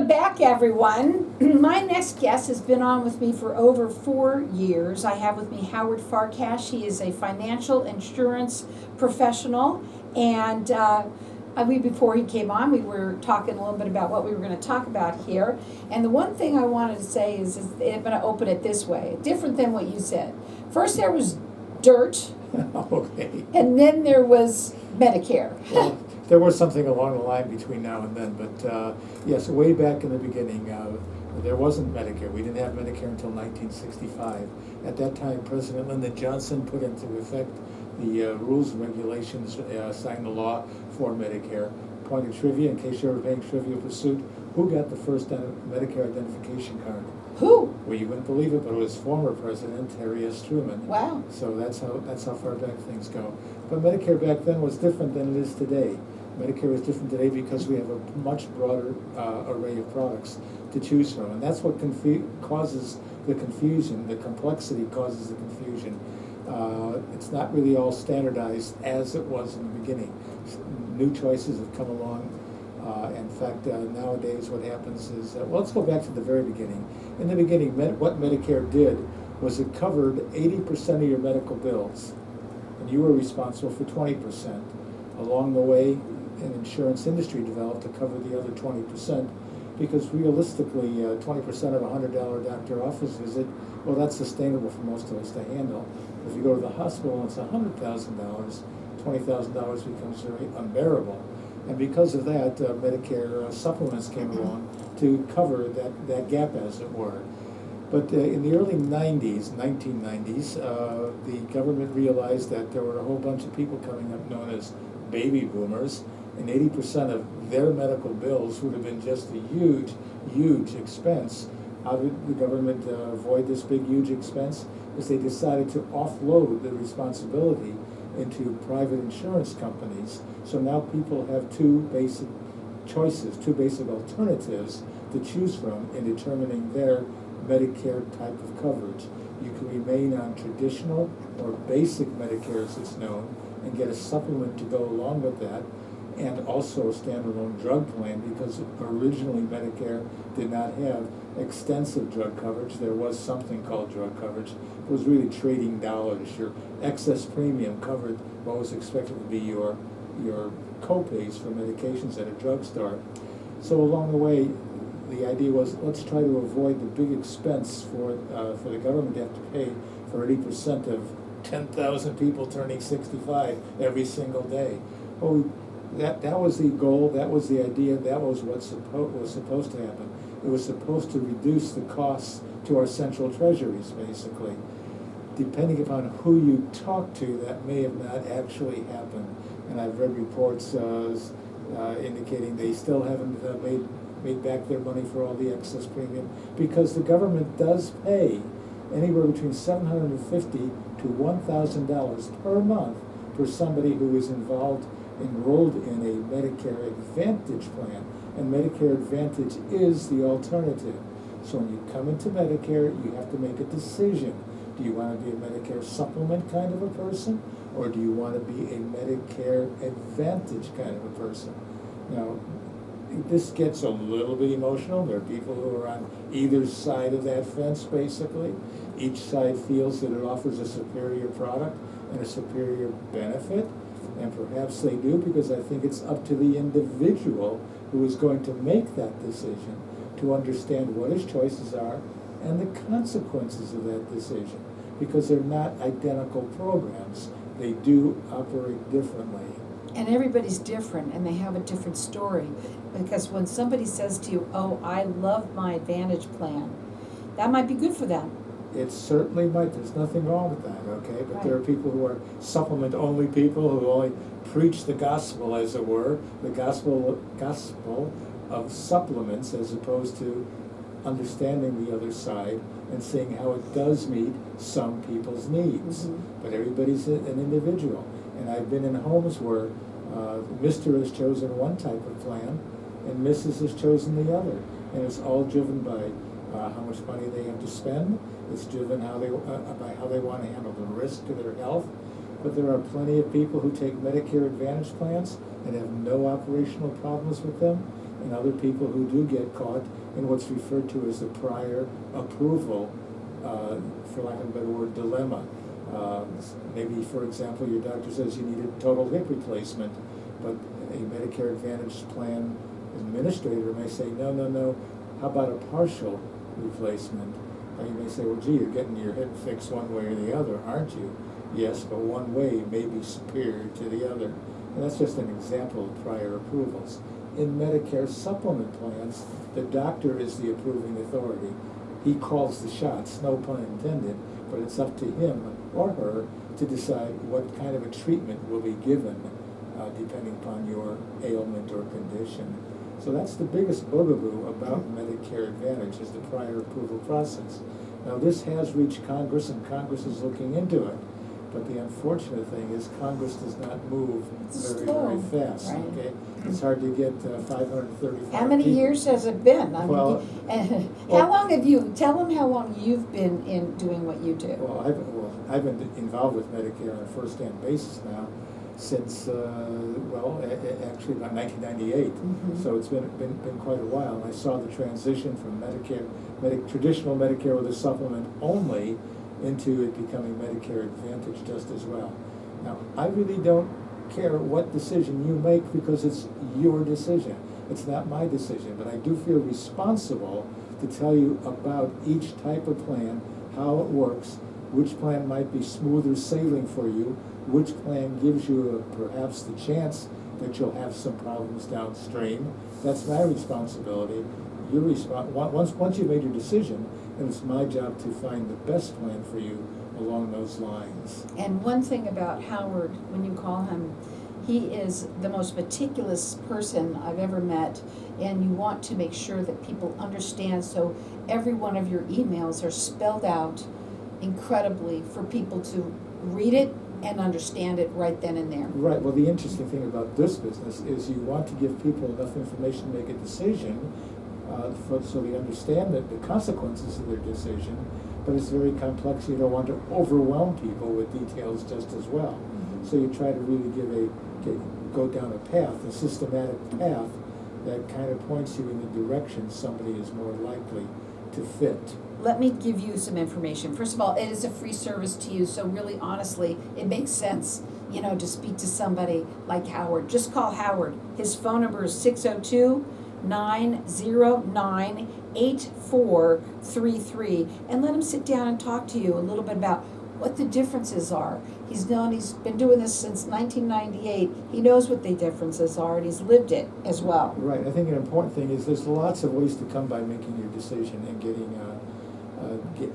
Welcome back, everyone. My next guest has been on with me for over 4 years. I have with me Howard Farkash. He is a financial insurance professional, and before he came on, we were talking a little bit about what we were going to talk about here. And the one thing I wanted to say is I'm going to open it this way, different than what you said. First, there was dirt, Okay. and then there was Medicare. Well, there was something along the line between now and then, but yes, way back in the beginning, there wasn't Medicare. We didn't have Medicare until 1965. At that time, President Lyndon Johnson put into effect the rules and regulations, signed the law for Medicare. Point of trivia, in case you're ever paying Trivial Pursuit, who got the first Medicare identification card? Who? Well, you wouldn't believe it, but it was former President Harry S. Truman. Wow. So that's how far back things go. But Medicare back then was different than it is today. Medicare is different today because we have a much broader array of products to choose from, and that's what causes the confusion. The complexity causes the confusion. It's not really all standardized as it was in the beginning. New choices have come along. In fact, nowadays what happens is, well, let's go back to the very beginning. In the beginning, what Medicare did was it covered 80% of your medical bills, and you were responsible for 20%. Along the way, an insurance industry developed to cover the other 20%, because realistically, 20% of a $100 doctor office visit, well, that's sustainable for most of us to handle. If you go to the hospital and it's $100,000, $20,000 becomes very unbearable. And because of that, Medicare supplements came along to cover that gap, as it were. But in the early 1990s, the government realized that there were a whole bunch of people coming up known as baby boomers, and 80% of their medical bills would have been just a huge, huge expense. How did the government avoid this big, huge expense? Is they decided to offload the responsibility into private insurance companies. So now people have two basic choices, two basic alternatives to choose from in determining their Medicare type of coverage. You can remain on traditional or basic Medicare, as it's known, and get a supplement to go along with that, and also a standalone drug plan, because originally Medicare did not have extensive drug coverage. There was something called drug coverage. It was really trading dollars. Your excess premium covered what was expected to be your co-pays for medications at a drugstore. So along the way, the idea was, let's try to avoid the big expense for the government to have to pay for 80% of 10,000 people turning 65 every single day. Well, that was the goal, that was the idea, that was what was supposed to happen. It was supposed to reduce the costs to our central treasuries, basically. Depending upon who you talk to, that may have not actually happened. And I've read reports indicating they still haven't made back their money for all the excess premium, because the government does pay anywhere between $750 to $1,000 per month for somebody who is enrolled in a Medicare Advantage plan. And Medicare Advantage is the alternative. So when you come into Medicare, you have to make a decision. Do you want to be a Medicare supplement kind of a person, or do you want to be a Medicare Advantage kind of a person? Now, this gets a little bit emotional. There are people who are on either side of that fence, basically. Each side feels that it offers a superior product and a superior benefit, and perhaps they do, because I think it's up to the individual who is going to make that decision to understand what his choices are and the consequences of that decision, because they're not identical programs. They do operate differently. And everybody's different, and they have a different story. Because when somebody says to you, oh, I love my Advantage plan, that might be good for them. It certainly might. There's nothing wrong with that, okay? But Right. There are people who are supplement-only people who only preach the gospel, as it were, the gospel of supplements, as opposed to understanding the other side and seeing how it does meet some people's needs. Mm-hmm. But everybody's an individual. And I've been in homes where Mr. has chosen one type of plan and Mrs. has chosen the other. And it's all driven by how much money they have to spend. It's driven by how they want to handle the risk to their health. But there are plenty of people who take Medicare Advantage plans and have no operational problems with them, and other people who do get caught in what's referred to as a prior approval, for lack of a better word, dilemma. Maybe, for example, your doctor says you need a total hip replacement, but a Medicare Advantage plan administrator may say, no, no, no, how about a partial replacement? Or you may say, well, gee, you're getting your hip fixed one way or the other, aren't you? Yes, but one way may be superior to the other. And that's just an example of prior approvals. In Medicare supplement plans, the doctor is the approving authority. He calls the shots, no pun intended, but it's up to him or her to decide what kind of a treatment will be given depending upon your ailment or condition. So that's the biggest bugaboo about Medicare Advantage, is the prior approval process. Now, this has reached Congress, and Congress is looking into it. But the unfortunate thing is Congress does not move very fast, right. okay? It's hard to get 535 How many people. years has it been? I Well, mean, how long have you, tell them how long you've been in doing what you do. I've been involved with Medicare on a first-hand basis now since, actually about 1998. Mhm. So it's been quite a while. And I saw the transition from traditional Medicare with a supplement only into it becoming Medicare Advantage just as well. Now, I really don't care what decision you make because it's your decision. It's not my decision, but I do feel responsible to tell you about each type of plan, how it works, which plan might be smoother sailing for you, which plan gives you perhaps the chance that you'll have some problems downstream. That's my responsibility. Once you've made your decision, and it's my job to find the best plan for you along those lines. And one thing about Howard, when you call him, he is the most meticulous person I've ever met, and you want to make sure that people understand, so every one of your emails are spelled out incredibly for people to read it and understand it right then and there. Right, well, the interesting thing about this business is you want to give people enough information to make a decision, so they understand that the consequences of their decision, but it's very complex. You don't want to overwhelm people with details just as well. Mm-hmm. So you try to really go down a path, a systematic path that kind of points you in the direction somebody is more likely to fit. Let me give you some information. First of all, it is a free service to you, so really honestly, it makes sense, to speak to somebody like Howard. Just call Howard. His phone number is 602-909-8433, and let him sit down and talk to you a little bit about what the differences are. He's been doing this since 1998. He knows what the differences are, and he's lived it as well. Right, I think an important thing is there's lots of ways to come by making your decision and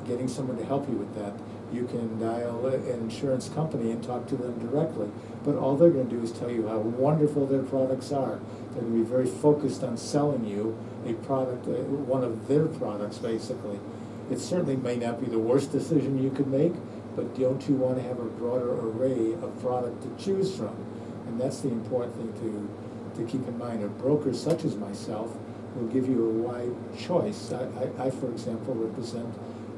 getting someone to help you with that. You can dial an insurance company and talk to them directly, but all they're going to do is tell you how wonderful their products are. They're going to be very focused on selling you a product, one of their products, basically. It certainly may not be the worst decision you could make, but don't you want to have a broader array of product to choose from? And that's the important thing to keep in mind. A broker such as myself will give you a wide choice. I, for example, represent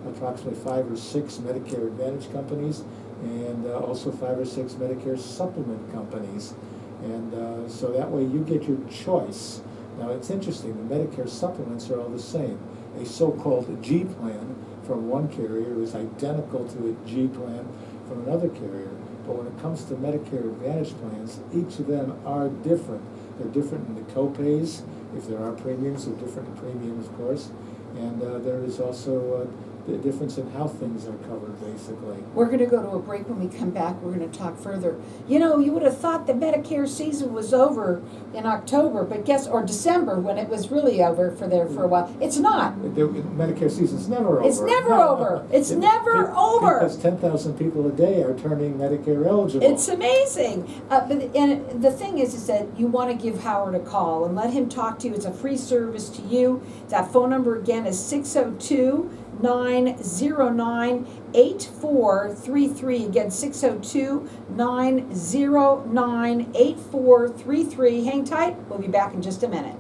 approximately 5 or 6 Medicare Advantage companies, and also 5 or 6 Medicare supplement companies. And so that way you get your choice. Now, it's interesting, the Medicare supplements are all the same. A so-called G plan from one carrier is identical to a G plan from another carrier. But when it comes to Medicare Advantage plans, each of them are different. They're different in the co-pays. If there are premiums, they're different in premium, of course. And there is also the difference in how things are covered, basically. We're going to go to a break. When we come back, we're going to talk further. You would have thought the Medicare season was over in October, but or December, when it was really over for a while. It's not. The Medicare season's never over. It's never over. It's never over. Because 10,000 people a day are turning Medicare eligible. It's amazing. And the thing is that you want to give Howard a call and let him talk to you. It's a free service to you. That phone number again is 602-909-8433. Again, 602-909-8433. Hang tight. We'll be back in just a minute.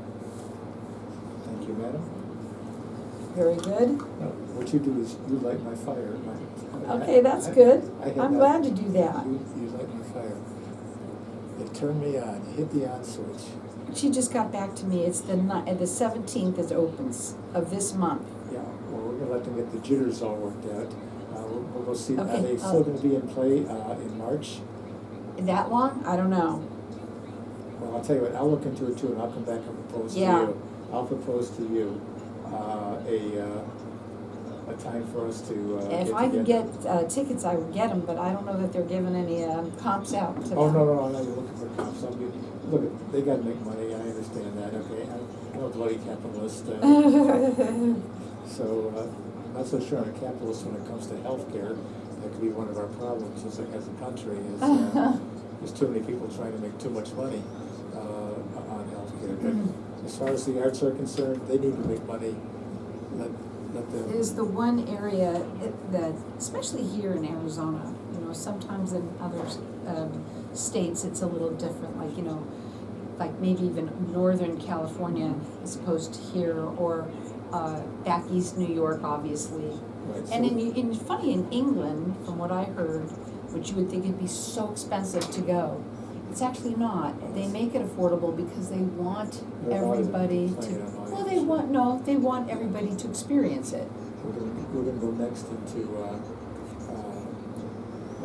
Thank you, madam. Very good. No, what you do is you light my fire. Okay, that's good. I'm I'm glad to do that. You light my fire. You turn me on. You hit the on switch. She just got back to me, it's the 17th is opens of this month. Yeah, well, we're gonna let them get the jitters all worked out. We'll go see, are Okay, they still gonna be in play, in March? That long? I don't know. Well, I'll tell you what, I'll look into it too, and I'll come back and propose to Yeah. you. I'll propose to you, a time for us to, get If I could together. get tickets, I would get them, but I don't know that they're giving any comps out to them. Oh, no, I'm not looking for comps, look, they gotta make money, I understand that, okay, I'm a bloody capitalist, so, I'm not so sure I'm a capitalist when it comes to healthcare. That could be one of our problems as a country, is, there's too many people trying to make too much money, on healthcare. But as far as the arts are concerned, they need to make money, let them. It is the one area that, especially here in Arizona, sometimes in other states, it's a little different, like maybe even Northern California as opposed to here, or back east New York, obviously. Right, And so- funny, in England, from what I heard, which you would think it'd be so expensive to go, it's actually not. They make it affordable because they want They want it to everybody be playing to, on well, audience. they want everybody to experience it. We're gonna go next into,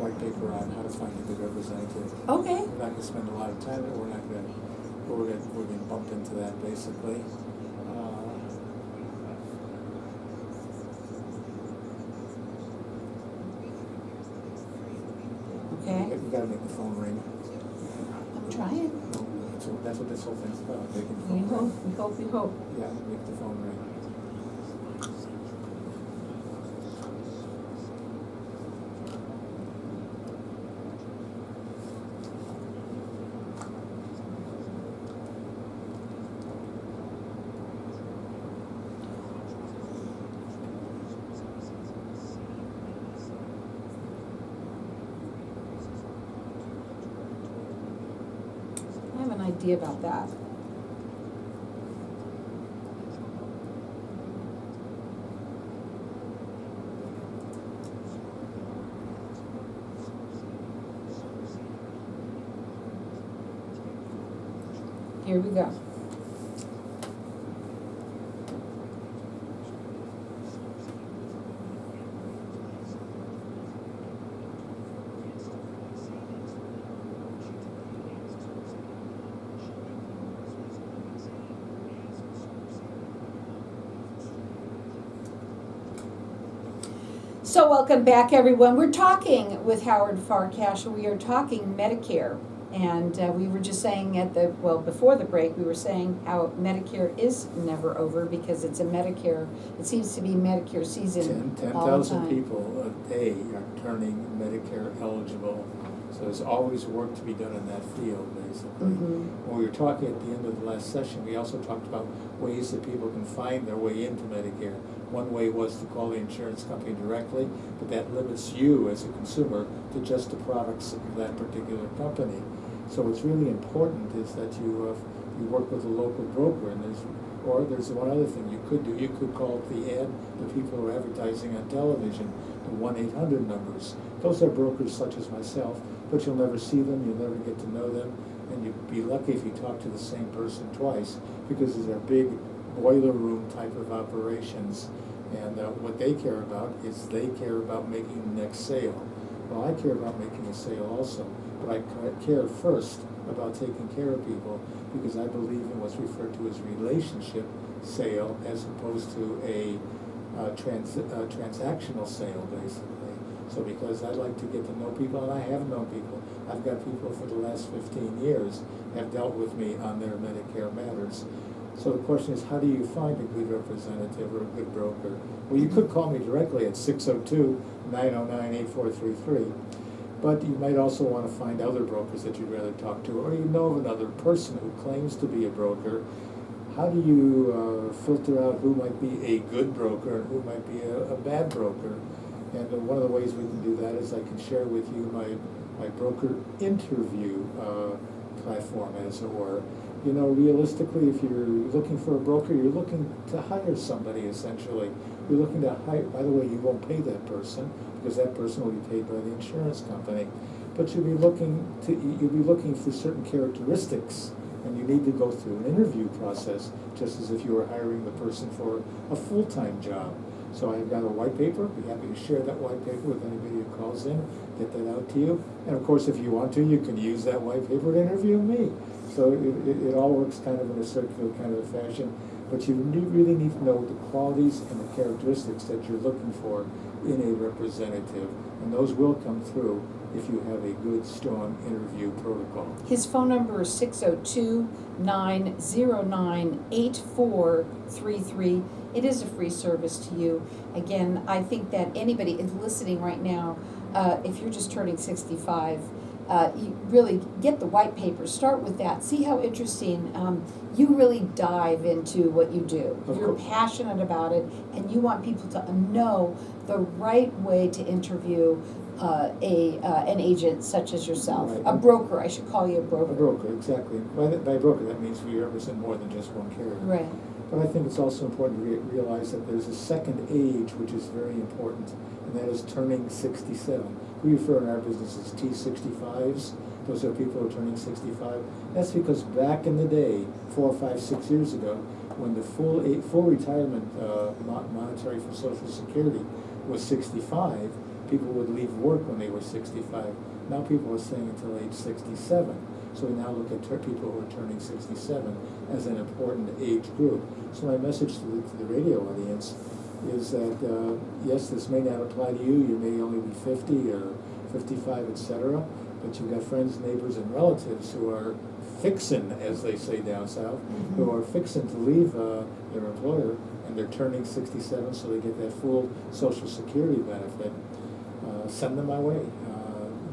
white paper on how to find a good representative. Okay. We're not gonna spend a lot of time, we're gonna bump into that basically. Okay. We gotta make the phone ring. I'm trying. That's what this whole thing's about, making the We phone hope, ring. we hope, we hope. Yeah, make the phone ring. I have an idea about that. Here we go. So welcome back, everyone. We're talking with Howard Farkash. We are talking Medicare. And we were just saying before the break, we were saying how Medicare is never over because it's it seems to be Medicare season all the 10,000 time. people a day are turning Medicare eligible. So there's always work to be done in that field, basically. Mhm. When we were talking at the end of the last session, we also talked about ways that people can find their way into Medicare. One way was to call the insurance company directly, but that limits you as a consumer to just the products of that particular company. So what's really important is that you work with a local broker, and there's one other thing you could do. You could call the people who are advertising on television, the 1-800 numbers. Those are brokers such as myself, but you'll never see them, you'll never get to know them, and you'd be lucky if you talk to the same person twice, because these are big boiler room type of operations. And what they care about is they care about making the next sale. Well, I care about making a sale also, but I care first about taking care of people because I believe in what's referred to as relationship sale as opposed to a transactional sale, basically. So because I like to get to know people, and I have known people. I've got people for the last 15 years have dealt with me on their Medicare matters. So the question is, how do you find a good representative or a good broker? Well, you could call me directly at 602-909-8433, but you might also want to find other brokers that you'd rather talk to, or you know of another person who claims to be a broker. How do you filter out who might be a good broker and who might be a bad broker? And one of the ways we can do that is I can share with you my broker interview platform, as it were. You know, realistically, if you're looking for a broker, you're looking to hire somebody, essentially. You're looking to hire, by the way, you won't pay that person, because that person will be paid by the insurance company. But you'll be looking for certain characteristics And you need to go through an interview process, just as if you were hiring the person for a full-time job. So I've got a white paper, be happy to share that white paper with anybody who calls in, get that out to you. And of course, if you want to, you can use that white paper to interview me. So it all works kind of in a circular kind of fashion. But you really need to know the qualities and the characteristics that you're looking for in a representative. And those will come through if you have a good, strong interview protocol. His phone number is 602-909-8433. It is a free service to you. Again, I think that anybody is listening right now, if you're just turning 65, you really get the white paper, start with that, see how interesting, you really dive into what you do. You're passionate about it, and you want people to know the right way to interview an agent such as yourself. Right. A broker, I should call you a broker. A broker, exactly. By broker, that means we represent more than just one carrier. Right. But I think it's also important to realize that there's a second age which is very important, and that is turning 67. We refer in our business as T65s. Those are people who are turning 65. That's because back in the day, 4, 5, 6 years ago, when the full retirement monetary for Social Security was 65, people would leave work when they were 65. Now people are staying until age 67. So we now look at people who are turning 67 as an important age group. So my message to the radio audience is that, yes, this may not apply to you. You may only be 50 or 55, etc. But you've got friends, neighbors, and relatives who are fixin', as they say down south, who are fixin' to leave their employer, and they're turning 67, so they get that full Social Security benefit. Send them my way.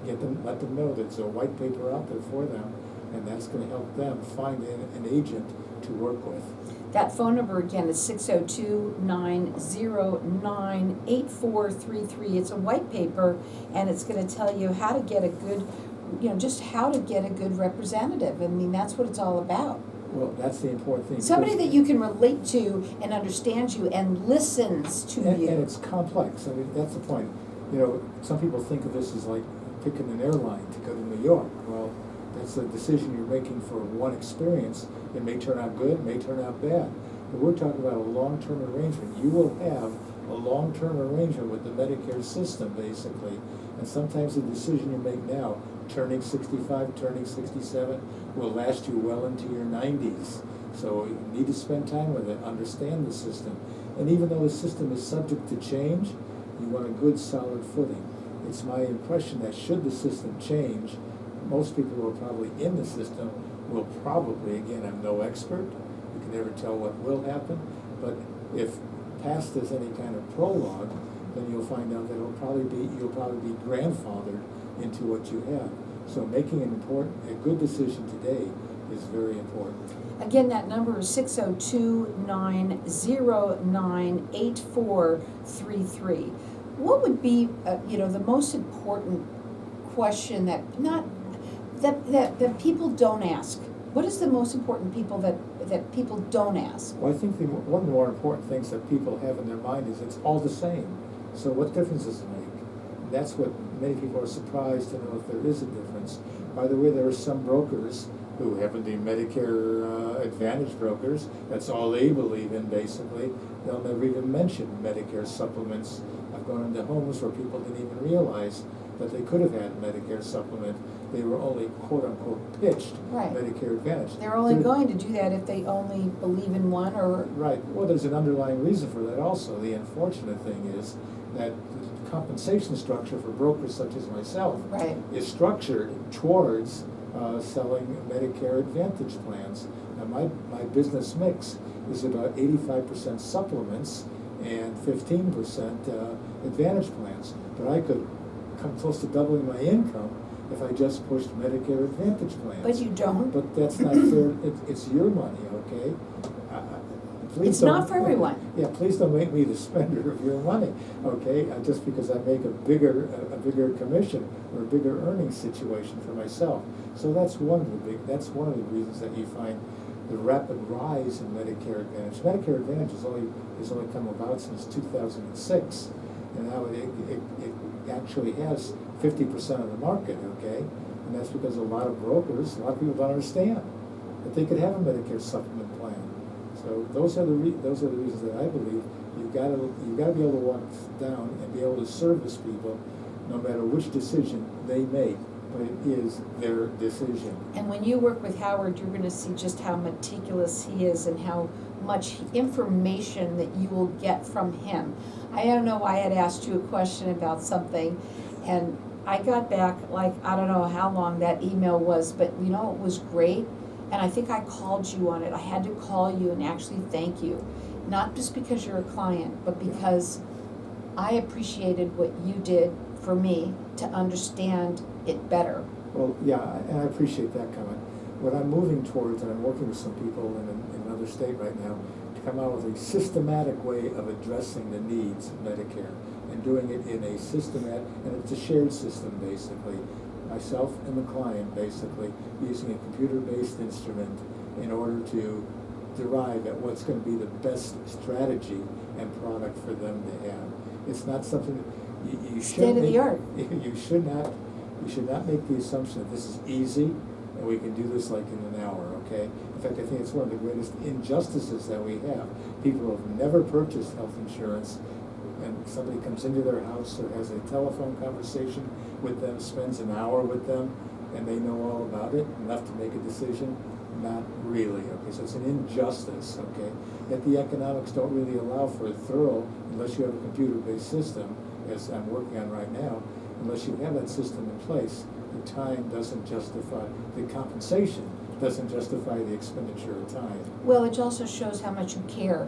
Let them know that there's a white paper out there for them, and that's going to help them find an agent to work with. That phone number again is 602-909-8433. It's a white paper, and it's going to tell you how to get a good, just how to get a good representative. I mean, that's what it's all about. Well, that's the important thing. Somebody that you can relate to and understands you and listens to you. And it's complex. I mean, that's the point. Some people think of this as like picking an airline to go to New York. Well, that's a decision you're making for one experience. It may turn out good, it may turn out bad. But we're talking about a long-term arrangement. You will have a long-term arrangement with the Medicare system, basically. And sometimes the decision you make now, turning 65, turning 67, will last you well into your 90s. So you need to spend time with it, understand the system. And even though the system is subject to change, you want a good, solid footing. It's my impression that should the system change, most people who are probably in the system will probably, again, I'm no expert, you can never tell what will happen, but if past is any kind of prologue, then you'll find out that you'll probably be grandfathered into what you have. So making a good decision today is very important. Again, that number is 602-909-8433. What would be, the most important question that people don't ask? What is the most important people that people don't ask? Well, I think one of the more important things that people have in their mind is it's all the same. So what difference does it make? And that's what many people are surprised to know if there is a difference. By the way, there are some brokers who happen to be Medicare Advantage brokers. That's all they believe in, basically. They'll never even mention Medicare supplements. I've gone into homes where people didn't even realize that they could have had a Medicare supplement. They were only, quote-unquote, pitched Medicare Advantage. They're only going to do that if they only believe in one or... Right. Well, there's an underlying reason for that also. The unfortunate thing is that the compensation structure for brokers such as myself is structured towards selling Medicare Advantage plans. Now, my business mix is about 85% supplements and 15% Advantage plans. But I could come close to doubling my income if I just pushed Medicare Advantage plans. But you don't. But that's not fair. It's your money, okay? It's not for everyone. Yeah, please don't make me the spender of your money, okay? Just because I make a bigger commission or a bigger earnings situation for myself. So that's one of the reasons that you find the rapid rise in Medicare Advantage. Medicare Advantage has only come about since 2006, and now it actually has 50% of the market, okay? And that's because a lot of people don't understand. that they could have a Medicare supplement plan. So those are the reasons that I believe you've got to be able to walk down and be able to service people, no matter which decision they make, but it is their decision. And when you work with Howard, you're going to see just how meticulous he is and how much information that you will get from him. I don't know why I had asked you a question about something, and I got back, like, I don't know how long that email was, but you know, it was great. And I think I called you on it. I had to call you and actually thank you. Not just because you're a client, but because I appreciated what you did for me to understand it better. Well, yeah, and I appreciate that comment. What I'm moving towards, and I'm working with some people in another state right now, to come out with a systematic way of addressing the needs of Medicare, and doing it in a systematic, and it's a shared system basically. Myself and the client basically using a computer-based instrument in order to derive at what's going to be the best strategy and product for them to have. It's not something that you State of the art. You should not make the assumption that this is easy and we can do this like in an hour, okay? In fact, I think it's one of the greatest injustices that we have. People who have never purchased health insurance, and somebody comes into their house or has a telephone conversation with them, spends an hour with them, and they know all about it, enough to make a decision. Not really, okay, so it's an injustice, okay? Yet the economics don't really allow for a thorough, unless you have a computer-based system, as I'm working on right now, unless you have that system in place, the time doesn't justify, the compensation doesn't justify the expenditure of time. Well, it also shows how much you care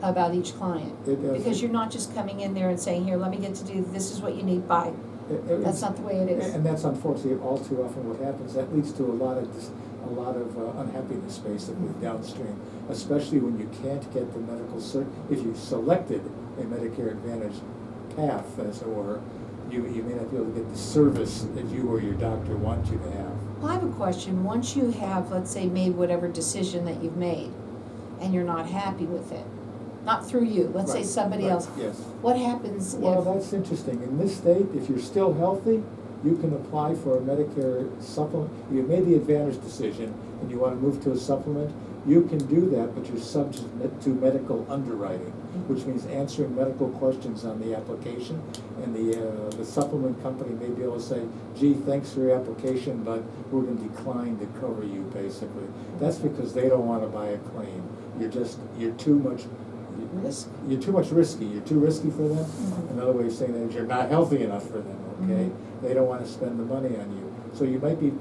about each client. It does. Because you're not just coming in there and saying, here, let me get to do, this is what you need, bye. That's not the way it is. And that's unfortunately all too often what happens. That leads to a lot of unhappiness basically downstream, especially when you can't get the medical if you selected a Medicare Advantage path, as it were, you may not be able to get the service that you or your doctor want you to have. Well, I have a question. Once you have, let's say, made whatever decision that you've made, and you're not happy with it, not through you, let's say somebody else, yes. What happens Well, if... that's interesting. In this state, if you're still healthy, you can apply for a Medicare supplement. You made the Advantage decision and you want to move to a supplement, you can do that, but you're subject to medical underwriting, which means answering medical questions on the application, and the supplement company may be able to say, gee, thanks for your application, but we're going to decline to cover you, basically. That's because they don't want to buy a claim. You're too much Risk? You're too much risky. You're too risky for them. Mm-hmm. Another way of saying that is you're not healthy enough for them, okay? Mm-hmm. They don't want to spend the money on you. So you might be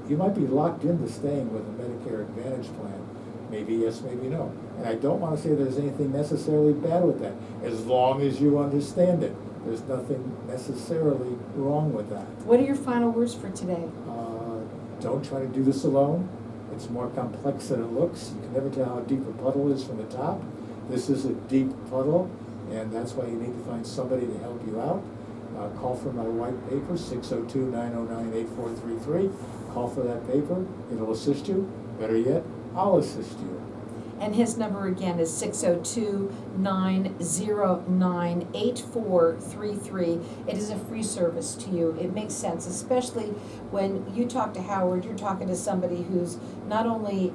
locked into staying with a Medicare Advantage plan. Maybe yes, maybe no. And I don't want to say there's anything necessarily bad with that, as long as you understand it. There's nothing necessarily wrong with that. What are your final words for today? Don't try to do this alone. It's more complex than it looks. You can never tell how deep a puddle is from the top. This is a deep puddle, and that's why you need to find somebody to help you out. Call for my white paper, 602-909-8433. Call for that paper. It'll assist you. Better yet, I'll assist you. And his number again is 602-909-8433. It is a free service to you. It makes sense, especially when you talk to Howard, you're talking to somebody who's not only,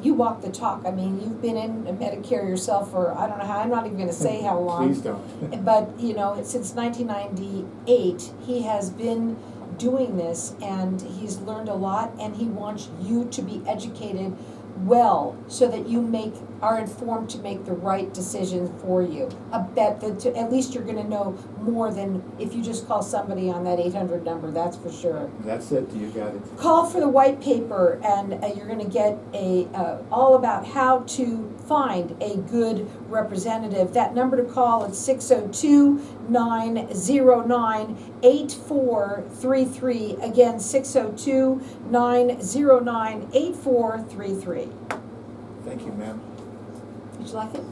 you walk the talk. I mean, you've been in Medicare yourself for, I don't know how, I'm not even going to say how long. Please don't. But, you know, since 1998, he has been doing this, and he's learned a lot, and he wants you to be educated well, so that you are informed to make the right decision for you. I bet that at least you're going to know more than if you just call somebody on that 800 number, that's for sure. That's it, you got it. Call for the white paper, and you're going to get all about how to find a good representative. That number to call is 602-909-8433. Again, 602-909-8433. Thank you, ma'am. Did you like it?